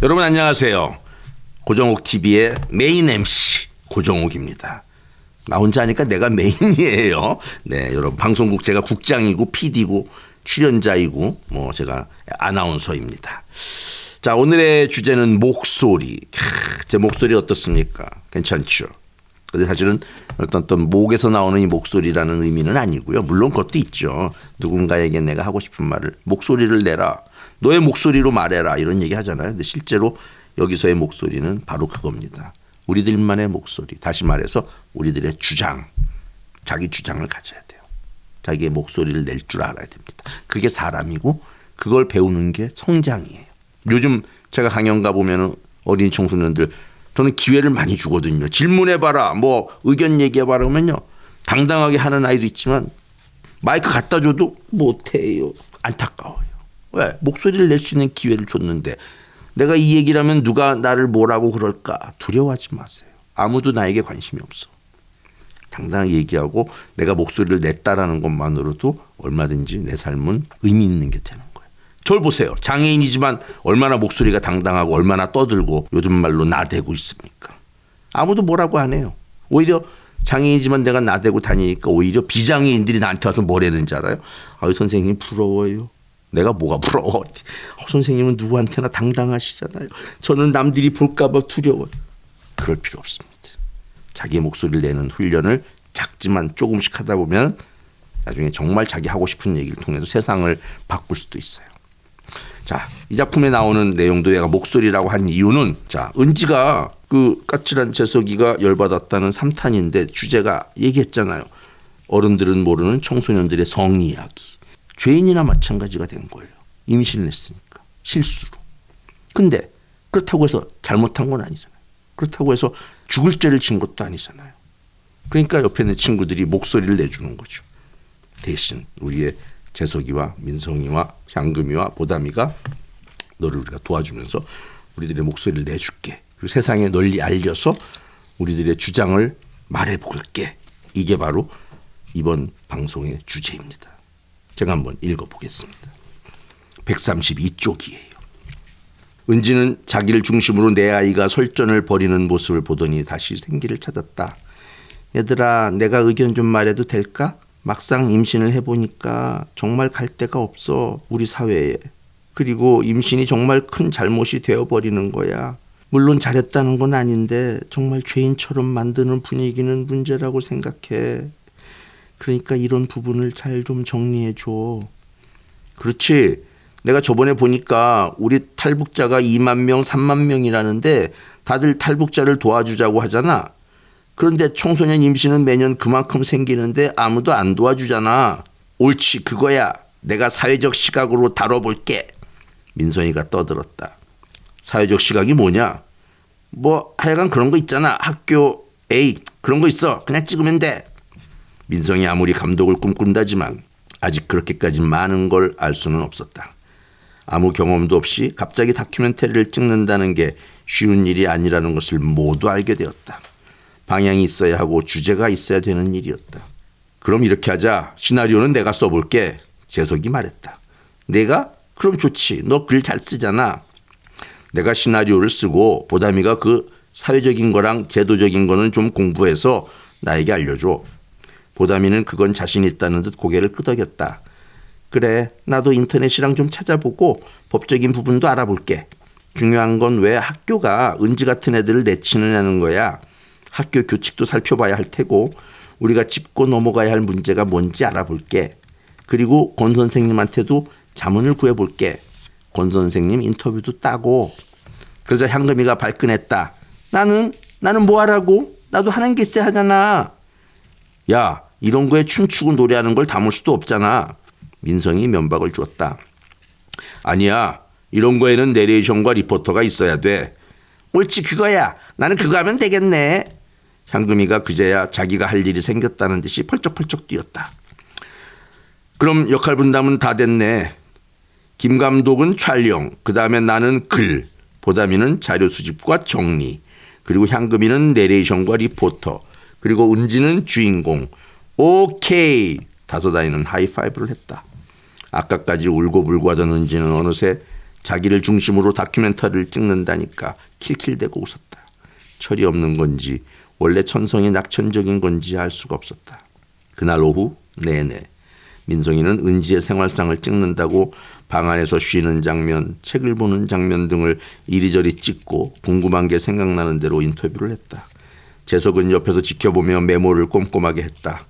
여러분 안녕하세요. 고정욱 TV의 메인 MC 고정욱입니다. 나 혼자 하니까 내가 메인이에요. 네, 여러분 방송국 제가 국장이고 PD고 출연자이고 제가 아나운서입니다. 자, 오늘의 주제는 목소리. 제 목소리 어떻습니까? 괜찮죠? 근데 사실은 어떤 목에서 나오는 이 목소리라는 의미는 아니고요. 물론 그것도 있죠. 누군가에게 내가 하고 싶은 말을 목소리를 내라. 너의 목소리로 말해라. 이런 얘기 하잖아요. 근데 실제로 여기서의 목소리는 바로 그겁니다. 우리들만의 목소리. 다시 말해서 우리들의 주장. 자기 주장을 가져야 돼요. 자기의 목소리를 낼 줄 알아야 됩니다. 그게 사람이고 그걸 배우는 게 성장이에요. 요즘 제가 강연 가보면 어린 청소년들 저는 기회를 많이 주거든요. 질문해봐라. 의견 얘기해봐라 하면요. 당당하게 하는 아이도 있지만 마이크 갖다 줘도 못해요. 안타까워요. 왜? 목소리를 낼 수 있는 기회를 줬는데 내가 이 얘기를 하면 누가 나를 뭐라고 그럴까? 두려워하지 마세요. 아무도 나에게 관심이 없어. 당당하게 얘기하고 내가 목소리를 냈다라는 것만으로도 얼마든지 내 삶은 의미 있는 게 되는 거예요. 저를 보세요. 장애인이지만 얼마나 목소리가 당당하고 얼마나 떠들고 요즘 말로 나대고 있습니까? 아무도 뭐라고 안 해요. 오히려 장애인이지만 내가 나대고 다니니까 오히려 비장애인들이 나한테 와서 뭐라는지 알아요? 아유 선생님 부러워요. 내가 뭐가 부러워. 선생님은 누구한테나 당당하시잖아요. 저는 남들이 볼까 봐 두려워요. 그럴 필요 없습니다. 자기의 목소리를 내는 훈련을 작지만 조금씩 하다 보면 나중에 정말 자기 하고 싶은 얘기를 통해서 세상을 바꿀 수도 있어요. 자, 이 작품에 나오는 내용도 내가 목소리라고 한 이유는 자, 은지가 그 까칠한 재석이가 열받았다는 3탄인데 주제가 얘기했잖아요. 어른들은 모르는 청소년들의 성 이야기. 죄인이나 마찬가지가 된 거예요. 임신을 했으니까. 실수로. 근데 그렇다고 해서 잘못한 건 아니잖아요. 그렇다고 해서 죽을 죄를 진 것도 아니잖아요. 그러니까 옆에 있는 친구들이 목소리를 내주는 거죠. 대신 우리의 재석이와 민성이와 향금이와 보담이가 너를 우리가 도와주면서 우리들의 목소리를 내줄게. 그리고 세상에 널리 알려서 우리들의 주장을 말해볼게. 이게 바로 이번 방송의 주제입니다. 제가 한번 읽어보겠습니다. 132쪽이에요. 은지는 자기를 중심으로 내 아이가 설전을 벌이는 모습을 보더니 다시 생기를 찾았다. 얘들아, 내가 의견 좀 말해도 될까? 막상 임신을 해보니까 정말 갈 데가 없어, 우리 사회에. 그리고 임신이 정말 큰 잘못이 되어버리는 거야. 물론 잘했다는 건 아닌데 정말 죄인처럼 만드는 분위기는 문제라고 생각해. 그러니까 이런 부분을 잘 좀 정리해 줘. 그렇지. 내가 저번에 보니까 우리 탈북자가 2만 명, 3만 명이라는데 다들 탈북자를 도와주자고 하잖아. 그런데 청소년 임신은 매년 그만큼 생기는데 아무도 안 도와주잖아. 옳지, 그거야. 내가 사회적 시각으로 다뤄볼게. 민선이가 떠들었다. 사회적 시각이 뭐냐? 하여간 그런 거 있잖아. 학교 A 그런 거 있어. 그냥 찍으면 돼. 민성이 아무리 감독을 꿈꾼다지만 아직 그렇게까지 많은 걸 알 수는 없었다. 아무 경험도 없이 갑자기 다큐멘터리를 찍는다는 게 쉬운 일이 아니라는 것을 모두 알게 되었다. 방향이 있어야 하고 주제가 있어야 되는 일이었다. 그럼 이렇게 하자. 시나리오는 내가 써볼게. 재석이 말했다. 내가? 그럼 좋지. 너 글 잘 쓰잖아. 내가 시나리오를 쓰고 보담이가 그 사회적인 거랑 제도적인 거는 좀 공부해서 나에게 알려줘. 보담이는 그건 자신 있다는 듯 고개를 끄덕였다. 그래, 나도 인터넷이랑 좀 찾아보고 법적인 부분도 알아볼게. 중요한 건 왜 학교가 은지 같은 애들을 내치느냐는 거야. 학교 교칙도 살펴봐야 할 테고 우리가 짚고 넘어가야 할 문제가 뭔지 알아볼게. 그리고 권 선생님한테도 자문을 구해볼게. 권 선생님 인터뷰도 따고. 그러자 향금이가 발끈했다. 나는 뭐 하라고? 나도 하는 게 있어야 하잖아. 야, 이런 거에 춤추고 노래하는 걸 담을 수도 없잖아. 민성이 면박을 주었다. 아니야, 이런 거에는 내레이션과 리포터가 있어야 돼. 옳지, 그거야. 나는 그거 하면 되겠네. 향금이가 그제야 자기가 할 일이 생겼다는 듯이 펄쩍펄쩍 뛰었다. 그럼 역할 분담은 다 됐네. 김 감독은 촬영, 그 다음에 나는 글, 보담이는 자료 수집과 정리, 그리고 향금이는 내레이션과 리포터, 그리고 은지는 주인공. 오케이. 다섯 아이는 하이파이브를 했다. 아까까지 울고불고 하던 은지는 어느새 자기를 중심으로 다큐멘터리를 찍는다니까 킬킬대고 웃었다. 철이 없는 건지 원래 천성이 낙천적인 건지 알 수가 없었다. 그날 오후 내내 민성이는 은지의 생활상을 찍는다고 방 안에서 쉬는 장면, 책을 보는 장면 등을 이리저리 찍고 궁금한 게 생각나는 대로 인터뷰를 했다. 재석은 옆에서 지켜보며 메모를 꼼꼼하게 했다.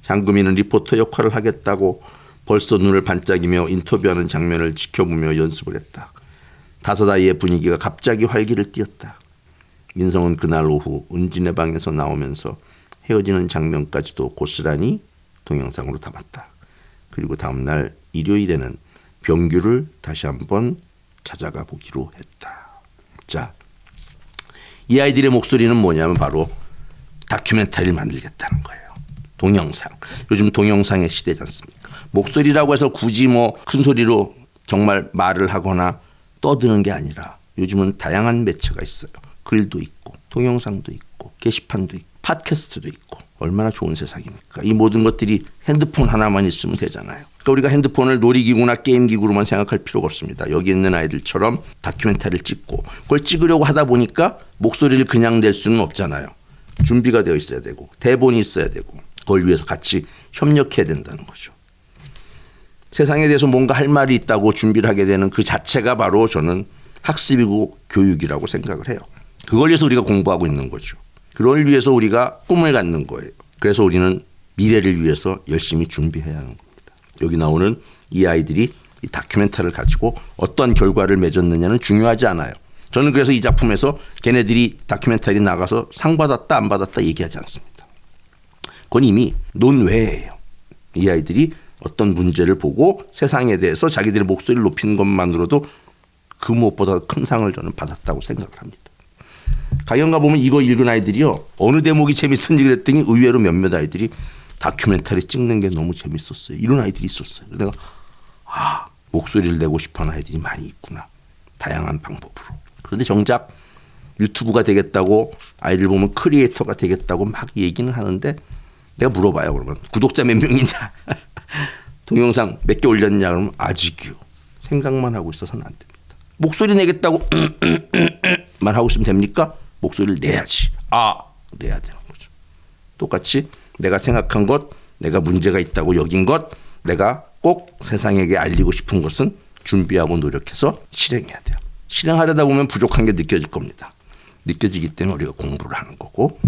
장금이는 리포터 역할을 하겠다고 벌써 눈을 반짝이며 인터뷰하는 장면을 지켜보며 연습을 했다. 다섯 아이의 분위기가 갑자기 활기를 띠었다. 민성은 그날 오후 은진의 방에서 나오면서 헤어지는 장면까지도 고스란히 동영상으로 담았다. 그리고 다음날 일요일에는 병규를 다시 한번 찾아가 보기로 했다. 자, 이 아이들의 목소리는 뭐냐면 바로 다큐멘터리를 만들겠다는 거예요. 동영상. 요즘 동영상의 시대지 않습니까? 목소리라고 해서 굳이 뭐 큰 소리로 정말 말을 하거나 떠드는 게 아니라 요즘은 다양한 매체가 있어요. 글도 있고 동영상도 있고 게시판도 있고 팟캐스트도 있고 얼마나 좋은 세상입니까? 이 모든 것들이 핸드폰 하나만 있으면 되잖아요. 그러니까 우리가 핸드폰을 놀이기구나 게임기구로만 생각할 필요가 없습니다. 여기 있는 아이들처럼 다큐멘터리를 찍고 그걸 찍으려고 하다 보니까 목소리를 그냥 낼 수는 없잖아요. 준비가 되어 있어야 되고 대본이 있어야 되고 그걸 위해서 같이 협력해야 된다는 거죠. 세상에 대해서 뭔가 할 말이 있다고 준비를 하게 되는 그 자체가 바로 저는 학습이고 교육이라고 생각을 해요. 그걸 위해서 우리가 공부하고 있는 거죠. 그걸 위해서 우리가 꿈을 갖는 거예요. 그래서 우리는 미래를 위해서 열심히 준비해야 하는 겁니다. 여기 나오는 이 아이들이 이 다큐멘터리를 가지고 어떤 결과를 맺었느냐는 중요하지 않아요. 저는 그래서 이 작품에서 걔네들이 다큐멘터리 나가서 상 받았다 안 받았다 얘기하지 않습니다. 그건 이미 논외예요. 이 아이들이 어떤 문제를 보고 세상에 대해서 자기들의 목소리를 높이는 것만으로도 그 무엇보다 큰 상을 저는 받았다고 생각을 합니다. 가연가 보면 이거 읽은 아이들이요. 어느 대목이 재밌었는지 그랬더니 의외로 몇몇 아이들이 다큐멘터리 찍는 게 너무 재밌었어요. 이런 아이들이 있었어요. 내가 목소리를 내고 싶어하는 아이들이 많이 있구나. 다양한 방법으로. 그런데 정작 유튜브가 되겠다고 아이들 보면 크리에이터가 되겠다고 막 얘기는 하는데 내가 물어봐요. 그러면 구독자 몇 명이냐. 동영상 몇 개 올렸냐. 그러면 아직이요. 생각만 하고 있어서는 안 됩니다. 목소리 내겠다고 만 하고 있으면 됩니까? 목소리를 내야지. 내야 되는 거죠. 똑같이 내가 생각한 것, 내가 문제가 있다고 여긴 것, 내가 꼭 세상에게 알리고 싶은 것은 준비하고 노력해서 실행해야 돼요. 실행하려다 보면 부족한 게 느껴질 겁니다. 느껴지기 때문에 우리가 공부를 하는 거고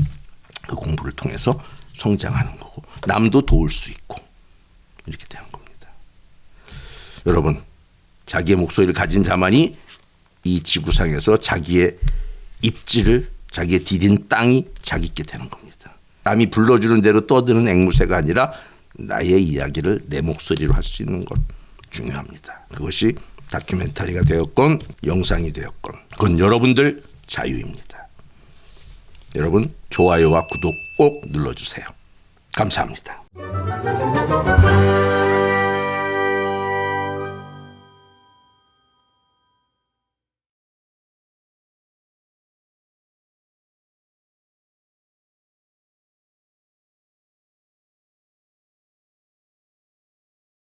그 공부를 통해서 성장하는 거고 남도 도울 수 있고 이렇게 되는 겁니다. 여러분, 자기의 목소리를 가진 자만이 이 지구상에서 자기의 입지를, 자기의 디딘 땅이 자기께 되는 겁니다. 남이 불러주는 대로 떠드는 앵무새가 아니라 나의 이야기를 내 목소리로 할 수 있는 것 중요합니다. 그것이 다큐멘터리가 되었건 영상이 되었건 그건 여러분들 자유입니다. 여러분 좋아요와 구독 꼭 눌러주세요. 감사합니다.